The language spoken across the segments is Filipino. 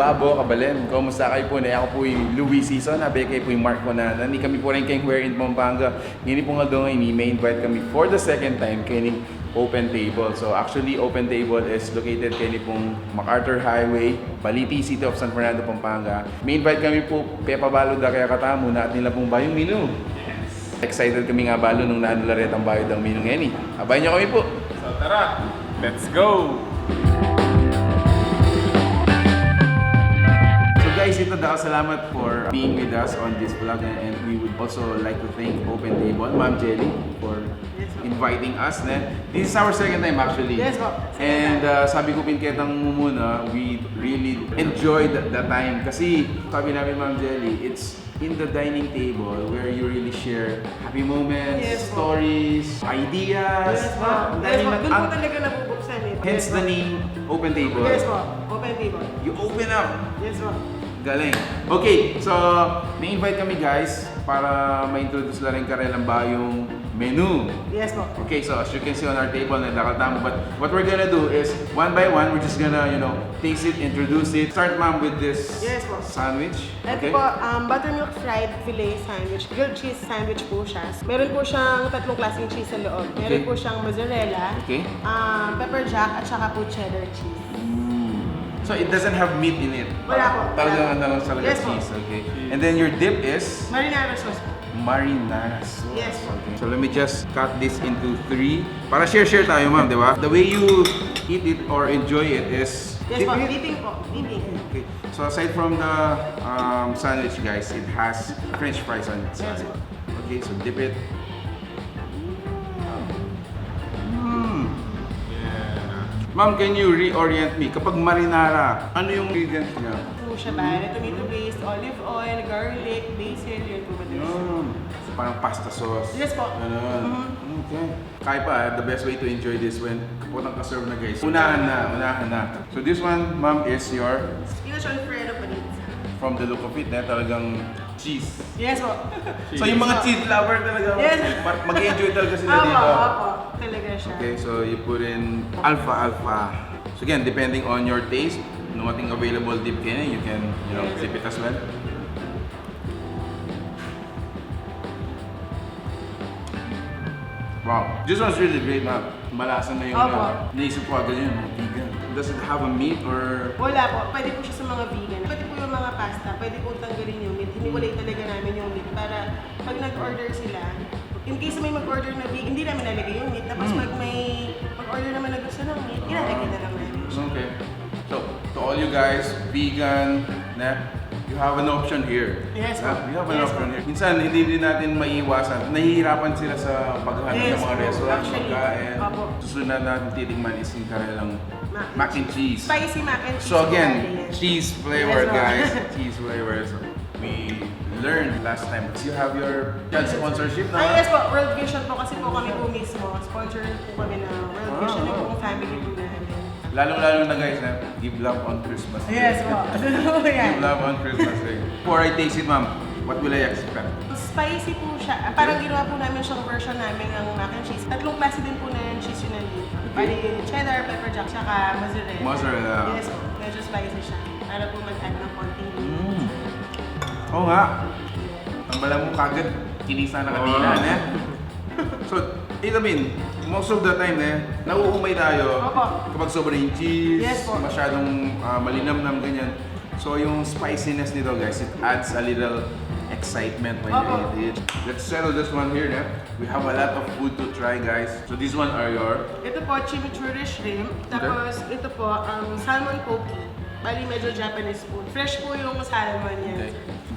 Babo, Kabalen. Kumusta kayo po? Ako po yung Louis Season. Nabi kayo po yung Mark ko na. Nani kami po rin kayong Quez in Pampanga. Ngayon po nga doon may invite kami for the second time kayo open table. So actually, open table is located kayo pong MacArthur Highway, Baliti, City of San Fernando, Pampanga. May invite kami po, Pepa Balo da kaya katamo na at nila pong bayong menu. Yes. Excited kami nga balo nung naanularet ang bayod ng menu ngayon. Abay nyo kami po. So tara, let's go! Guys, ito daw, salamat for being with us on this vlog and we would also like to thank Open Table, Ma'am Jelly, for inviting us. This is our second time actually. Yes, po. And sabi ko pinketang mo muna, we really enjoyed the time kasi sabi namin Ma'am Jelly, it's in the dining table where you really share happy moments, yes, stories, ideas. Yes, po. Yes, po. Doon po talaga nabubuksan eh. Hence the name Open Table. Yes, po. Open Table. You open up. Yes, po. Galing. Okay, so may invite kami guys para ma-introduce lang rin karelang ba yung menu. Yes po. Okay, so as you can see on our table na nakatamo, but what we're gonna do is one by one, we're just gonna, taste it, introduce it. Start ma'am with this yes, po. sandwich. Ito po, buttermilk fried fillet sandwich. Grilled cheese sandwich po siya. Meron po siyang tatlong klaseng cheese sa loob. Meron po siyang mozzarella, pepper jack, at saka po cheddar cheese. So it doesn't have meat in it? Wala po. Talagang ano lang talaga yes, cheese, okay. And then your dip is? Marinara sauce po. Marinara sauce. Yes. Okay. So let me just cut this into 3. Para share tayo ma'am, di ba? The way you eat it or enjoy it is? Yes po, dipping po. Dipping. Okay. So aside from the sandwich guys, it has French fries on its side. Yes. Okay, so dip it. Ma'am, can you reorient me? Kapag marinara, ano yung ingredients niya? Po siya ba? Tomato paste, olive oil, garlic, basil, yun po ba din? So parang pasta sauce. Yes po. Ganun. Okay. Kaya pa, the best way to enjoy this when kapag nakaserve na guys. Unahan na. So this one, ma'am, is your? Spinach alfredo pa din. From the look of it, talagang cheese. Yes po. So yung mga cheese lover talaga, yes. mag-enjoy talaga sila dito. Opo. Talaga siya. Okay, so you put in alpha. So again, depending on your taste, no ating available dip kayo, you can, dip it as well. Wow, this one's really great, ma'am. Malasan na yung naisip ko agad yun, vegan. Does it have a meat or? Wala po, pwede po siya sa mga vegan. Pwede po yung mga pasta, pwede po tanggalin yung meat. Hiniwalay talaga namin yung meat para pag nag-order sila, in case may mag-order na vegan, hindi namin nalagay yung meat. Tapos pag may mag-order naman na gusto ng meat, ilalagay na lang namin siya. Okay. So, to all you guys, vegan, you have an option here. Yes, po. You have an option here. Minsan, hindi din natin maiiwasan. Nahihirapan sila sa paghahanap ng mga restaurant, pagkain. Susunod natin titigman is yung kanilang mac and cheese. Spicy mac and cheese. So again, cheese flavor, yes, guys. Cheese flavor. So, we learned last time. You have your sponsorship na? Yes po, World Vision po kasi po kami po mismo. Sponsor po kami ng World Vision yung family po namin. Lalong-lalo na guys, give love on Christmas Day. Yes po. Give love on Christmas Day. Before I taste it, ma'am, what will I expect? Spicy po siya. Parang ginawa po namin siyang version namin ng mac and cheese. Tatlong klase din po na cheese yun nandito. Bali, cheddar, pepper jack, saka mozzarella. Mozzarella. Yes po. Medyo spicy siya. Para po mag-add ng konting meat. Oo nga. Ang bala mo kagad, kinisa na kanina, So, I mean, most of the time, nauumay tayo kapag sobrang yung cheese, yes, masyadong malinamnam, ganyan. So, yung spiciness nito, guys, it adds a little excitement when you eat it. Let's settle this one here, We have a lot of food to try, guys. So, this one are your? Ito po, chimichurri shrimp. Tapos, ito po, salmon poke. Bali, medyo Japanese food. Fresh po yung salmon yan. Okay.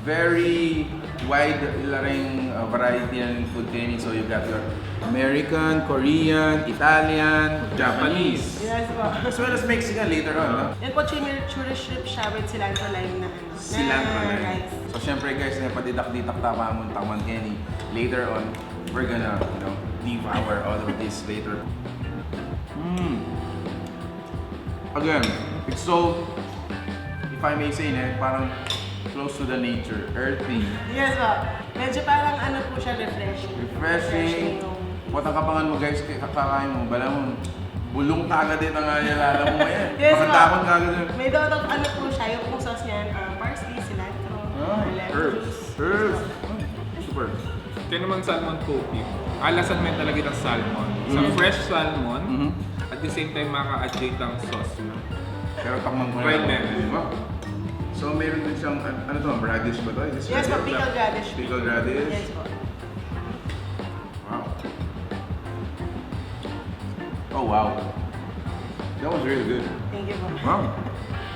Very wide ring variety ng food training. So you got your American, Korean, Italian, Japanese. Yes po. As well as Mexican later on, no? Yan po, chimichurri shrimp siya with cilantro lime na Cilantro lime. rice. So syempre guys, padidak-ditak taman Kenny. Later on, we're gonna, devour all of this later. Again, it's so, if I may say, parang close to the nature, earthy. Yes po. Medyo parang po siya, refreshing. Refreshing. What ang kapangan mo guys, kakakain mo, bala mo, bulong ka agad din ang alala mo ngayon. Yes, Pagkatapon ka agad. May dotong po siya, yung sauce Herbs. Herbs. Super. Kaya naman salmon cooking. Alasan mo yun talaga ng salmon. Sa fresh salmon, at the same time maka-adjate ang sauce mo. Pero takman ko Right, na. man. Wow. So meron din siyang, ano to, radish ba to? Is this Yes po, radish? pickled radish. Pickled radish? Yes po. Wow. Oh wow. That was really good. Thank you po. Wow.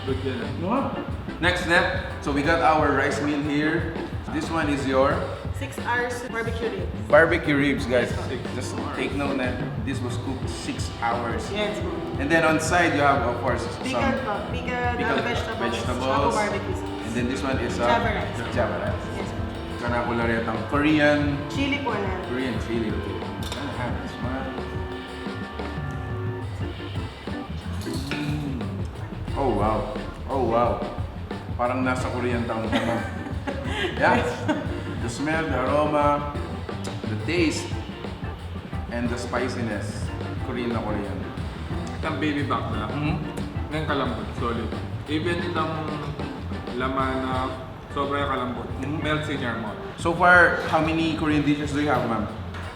Good yan. Wow. Next step. So we got our rice meal here. This one is your 6 hours barbecue ribs. barbecue ribs, guys. Six Just hours. take note that this was cooked 6 hours. Yes po. And then on side you have, of course, Pickled po. Pickled vegetables. Tsaka barbecue sauce. And then this one is Java rice. Java rice. Yes po. Kanakularetang Korean Chili po na. chili. Okay. Gonna have this one. Oh wow. Oh wow. Parang nasa Korean town ka na. Yeah. The smell, the aroma, the taste, and the spiciness. Korean na Korean. Itang baby back na. Ngayon kalambot, solid. Even itong laman na sobrang kalambot, it melts in your mouth. So far, how many Korean dishes do you have, ma'am?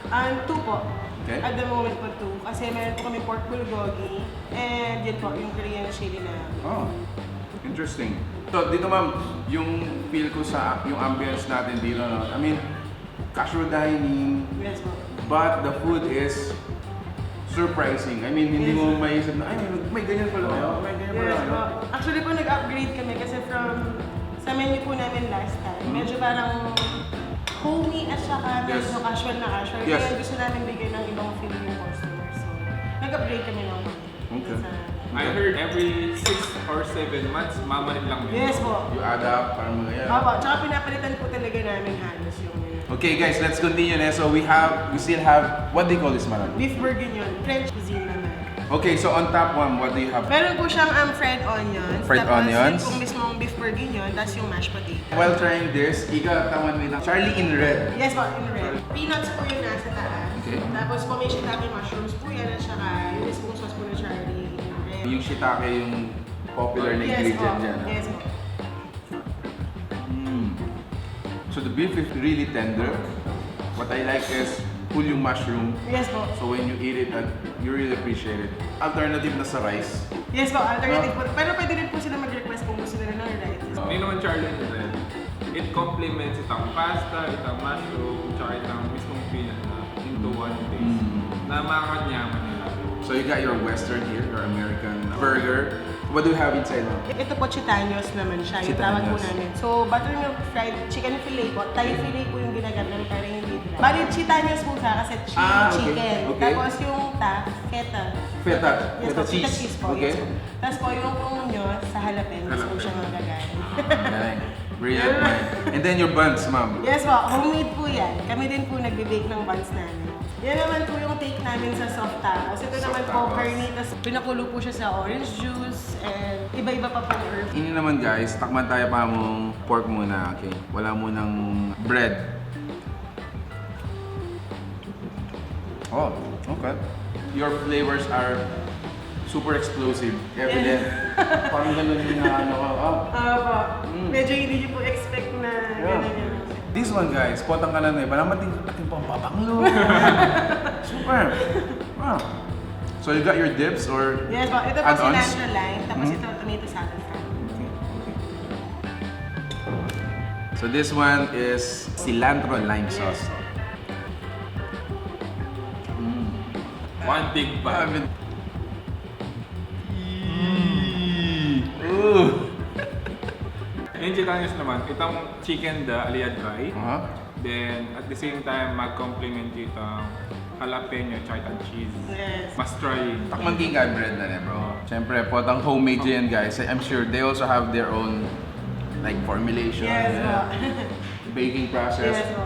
2 po. Okay. At the moment po 2. Kasi meron po kami pork bulgogi. And yun po, yung Korean chili na. Oh, interesting. So, dito ma'am, yung feel ko sa yung ambience natin dito, no? I mean, casual dining, Yes po. but the food is surprising. I mean, hindi mo maisip na, ay, may ganyan pala kayo, may ganyan pala Yes kayo. po. Actually po, nag-upgrade kami kasi from sa menu po namin last time, medyo parang homey at saka Yes. medyo casual na casual. Yes. Kaya gusto namin bigay ng ibang feel yung customers. So, nag-upgrade kami ng menu. Okay. I heard every 6 or 7 months, mamalit lang yun. Yes po. You add up, parang mga yan. Opo, tsaka pinapalitan po talaga namin halos yung menu. Okay guys, let's continue na. So we still have, what do you call this, madam? Beef bourguignon, French cuisine naman. Okay, so on top one, what do you have? Meron po siyang fried onions. Fried onions. Tapos yung mismong beef bourguignon, tapos yung mashed potato. While trying this, ikatawan mo lang, Charlie in red. Yes po, in red. Peanuts po yung nasa taas. Okay. Tapos po may shiitake mushrooms po yan at saka yung mismong sauce po na Charlie in red. Yung shiitake, yung popular na Yes po. ingredient dyan. ah. Yes po. So the beef is really tender. What I like is full yung mushroom. Yes po. So when you eat it, you really appreciate it. Alternative na sa rice. Yes po, alternative po. Pero pwede rin po sila mag-request kung gusto nila ng rice. Hindi naman Charlie in red. It complements itang pasta, itang mushroom, tsaka itang mismong peanut na into one taste. Na makakanyaman nila. So you got your western here, your American burger. What do you have inside now? Ito po chitanyos naman siya, yung tawag po Chitanyos. namin. So, buttermilk fried chicken fillet po. Thai fillet po yung ginagamit namin para hindi dry. Bali, chitanyos po siya kasi Ah, okay. chicken. Okay. Tapos yung feta. Feta. Yes Feta po, cheese. cheese po. Okay. Yes po. Tapos po yung punyo sa jalapenos po siya magagaling. Nice. Brilliant, man. And then your buns, ma'am. Yes po, homemade po yan. Kami din po nagbe-bake ng buns namin. Yan naman po yung take namin sa soft tacos. Ito Soft naman po, tacos. carnitas. Pinakulo po siya sa orange juice and iba-iba pa po herbs. Ini naman guys, takman tayo pa mong pork muna, okay? Wala munang bread. Oh, okay. Your flavors are super explosive, evident. Parang ganun yung ano ko. Oh. Po. Medyo hindi niyo po expect na Yeah. gano'n yun. This one guys, potang ka na eh. Parang ating pampabanglo. Super. Wow. So you got your dips or Yes po, ito po add-ons? cilantro lime, tapos ito tomato salad. So this one is cilantro lime sauce. One big I bite. mean, ooh. Yung chitanyos naman, itong chicken da aliya dry. Uh-huh. Then, at the same time, mag-complement itong jalapeno tsaka itong cheese. Yes. Mas try. Takman king God bread na rin, bro. Siyempre, potang homemade yan, guys. I'm sure they also have their own like formulation, Yes po. baking process. Yes po.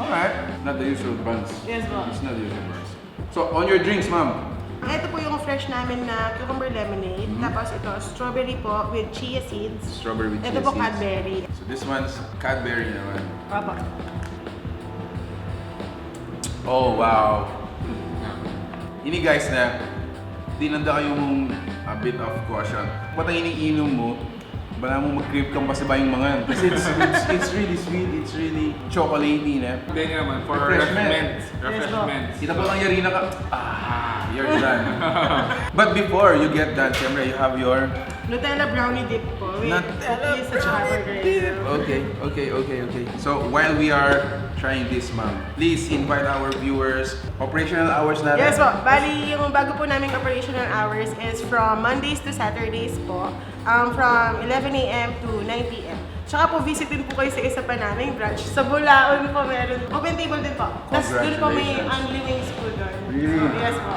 Alright, not the usual buns. Yes po. It's not the usual buns. So, on your drinks, ma'am. Ito po yung fresh namin na cucumber lemonade. Tapos ito, strawberry po with chia seeds. Strawberry with Ito chia po seeds. Cadbury. So this one's Cadbury naman. Opo. Oh, wow. Ini guys na, dinanda kayo mong a bit of caution. Ba't ang iniinom mo, Bala mo mag-crave kang pasiba yung mga yan. Kasi it's really sweet, it's really chocolatey na. Hindi naman, for Refreshment. refreshments. Kita po lang Yarina ka, you're done. But before you get done, siyempre you have your Nutella brownie dip po. With Nutella cookies at saka burger. Okay. So while we are trying this, ma'am, please invite our viewers. Operational hours natin. Yes po. Bali, yung bago po naming operational hours is from Mondays to Saturdays po. From 11 a.m. to 9 p.m. Tsaka po, visitin po kayo sa isa pa naming branch. Sa Bulaon po meron. Open table din po. Tapos doon po may Only Wings po doon. Really? So, yes po.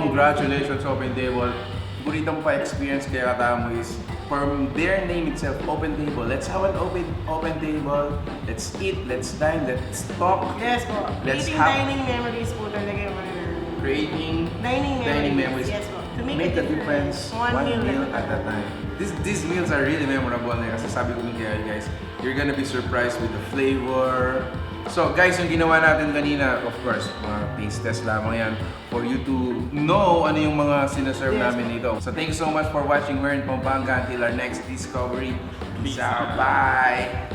Congratulations, Open Table. Buritang pa-experience kaya katamo is from their name itself, Open Table. Let's have an open table. Let's eat, let's dine, let's talk. Yes po. Let's Creating have- dining memories po talaga yung ano. Creating Dining memories. Yes po. To make a difference one meal at a time. These meals are really memorable na kasi sabi ko kaya guys, you're gonna be surprised with the flavor. So guys, yung ginawa natin kanina, of course, mga taste test lamang yan for you to know ano yung mga sinaserve namin dito. So thank you so much for watching. We're in Pampanga until our next discovery. Peace out. Bye!